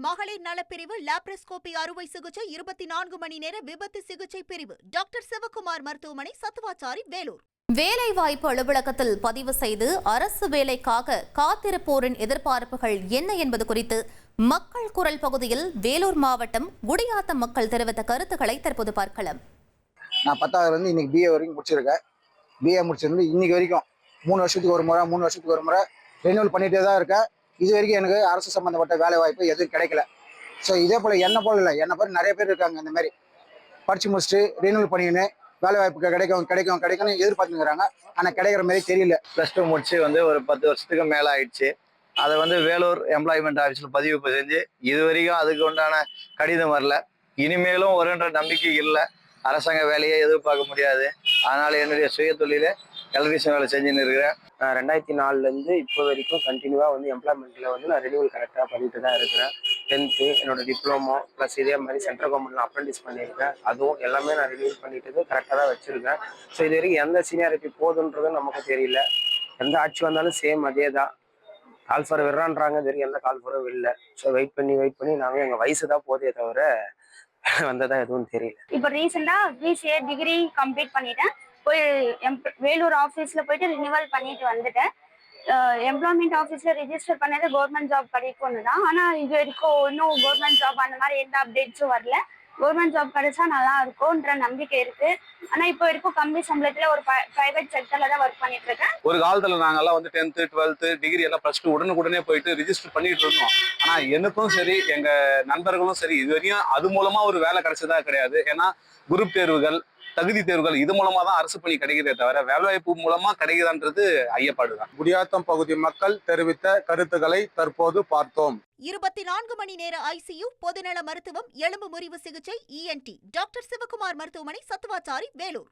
மகளிர் நலப்பிரிவு லாப்ரோஸ்கோபி அறுவை சிகிச்சை 24 மணி நேர விபத்து சிகிச்சை பிரிவு டாக்டர் சிவகுமார் மருத்துவமனை, சத்துவாச்சாரி, வேலூர். வேலைவாய்ப்பு அலுவலகத்தில் பதிவு செய்து அரசு வேலைக்காக காத்திருப்போரின் எதிர்பார்ப்புகள் என்ன என்பது குறித்து மக்கள் குரல் பகுதியில் வேலூர் மாவட்டம் குடியாத்தம் மக்கள் தெரிவித்த கருத்துக்களை தற்போது பார்க்கலாம். நான் 10வது இன்னைக்கு பிஏ வரைக்கும் முடிச்சிருக்கேன். பிஏ முடிச்சிருந்து இன்னைக்கு வரைக்கும் 3 வருஷத்துக்கு ஒரு முறை ரெனியூவல் பண்ணிட்டே தான் இருக்கேன். இது வரைக்கும் எனக்கு அரசு சம்பந்தப்பட்ட வேலை வாய்ப்பு எதுவும் கிடைக்கல. ஸோ இதே போல் என்ன போல இல்லை, என்ன போல நிறைய பேர் இருக்காங்க. இந்த மாதிரி படிச்சு முடிச்சுட்டு ரெனியூவல் பண்ணிக்கின்னு வேலை வாய்ப்பு கிடைக்கும்னு எதிர்பார்த்துக்கிறாங்க. ஆனால் கிடைக்கிற மாதிரி தெரியல. +2 முடிச்சு ஒரு 10 வருஷத்துக்கு மேலே ஆயிடுச்சு. அதை வேலூர் எம்ப்ளாய்மெண்ட் ஆஃபீஸில் பதிவு செஞ்சு இது வரைக்கும் அதுக்கு உண்டான கடிதம் வரல. இனிமேலும் வருன்ற நம்பிக்கை இல்லை. அரசாங்க வேலையை எதிர்பார்க்க முடியாது. அதனால என்னுடைய சுய தொழில எலக்ட்ரிஷியன் வேலை செஞ்சுன்னு இருக்கிறேன். 2004 இப்போ வரைக்கும் கண்டினியூவாக எம்ப்ளாய்மெண்ட்டில் நான் ரெனியூவல் கரெக்டாக பண்ணிட்டு தான் இருக்கிறேன். 10th என்னோட டிப்ளமோ ப்ளஸ் இதே மாதிரி சென்ட்ரல் கவர்மெண்ட்டில் அப்ரெண்டிஸ் பண்ணியிருக்கேன். அதுவும் எல்லாமே நான் ரெனியூவல் பண்ணிட்டு கரெக்டாக தான் வச்சுருக்கேன். ஸோ இது வரைக்கும் எந்த சீனியாரிட்டி போகுதுன்றது நமக்கு தெரியல. எந்த ஆட்சி வந்தாலும் சேம் அதே தான். கால் ஃபார் விடுறான்றாங்க, இது வரைக்கும் எந்த கால் ஃபாரும் இல்லை. ஸோ வெயிட் பண்ணி நாங்கள் எங்கள் வயசு தான் போதே தவிர வந்ததா எதுவும் தெரியல. இப்போ ரீசெண்டாக பிசிஏ டிகிரி கம்ப்ளீட் பண்ணிட்டேன். போய் வேலூர் ஆஃபீஸில் போயிட்டு ரினிவல் பண்ணிட்டு வந்துட்டேன். எம்ப்ளாய்மெண்ட் ஆஃபீஸில் ரிஜிஸ்டர் பண்ணது கவர்மெண்ட் ஜாப் கிடைக்கும்னு தான். ஆனால் இது வரைக்கும் இன்னும் கவர்மெண்ட் ஜாப் அந்த மாதிரி எந்த அப்டேட்ஸும் வரல. கவர்மெண்ட் ஜாப் கிடைச்சா நல்லா இருக்கும்ன்ற நம்பிக்கை இருக்கு. ஆனா இப்போ வரைக்கும் கம்மி சம்பளத்துல ஒரு பிரைவேட் செக்டர்ல தான் ஒர்க் பண்ணிட்டு இருக்கேன். ஒரு காலத்துல நாங்கெல்லாம் 10th 12th டிகிரி எல்லாம் +2 உடனே போயிட்டு ரிஜிஸ்டர் பண்ணிட்டு இருந்தோம். ஆனா எனக்கும் சரி எங்க நண்பர்களும் சரி இது வரையும் அது மூலமா ஒரு வேலை கிடைச்சதா கிடையாது. ஏன்னா குரூப் தேர்வுகள், தகுதி தேர்வுகள் இது மூலமா தான் அரசு பணி கிடைக்கிறதே தவிர வேலைவாய்ப்பு மூலமா கிடைக்குதான்றது ஐயப்பாடுதான். குடியாத்தம் பகுதி மக்கள் தெரிவித்த கருத்துக்களை தற்போது பார்த்தோம். 24 மணி நேர ஐசியு, பொதுநல மருத்துவம், எலும்பு முறிவு சிகிச்சை, ENT டாக்டர் சிவகுமார் மருத்துவமனை, சத்துவாச்சாரி, வேலூர்.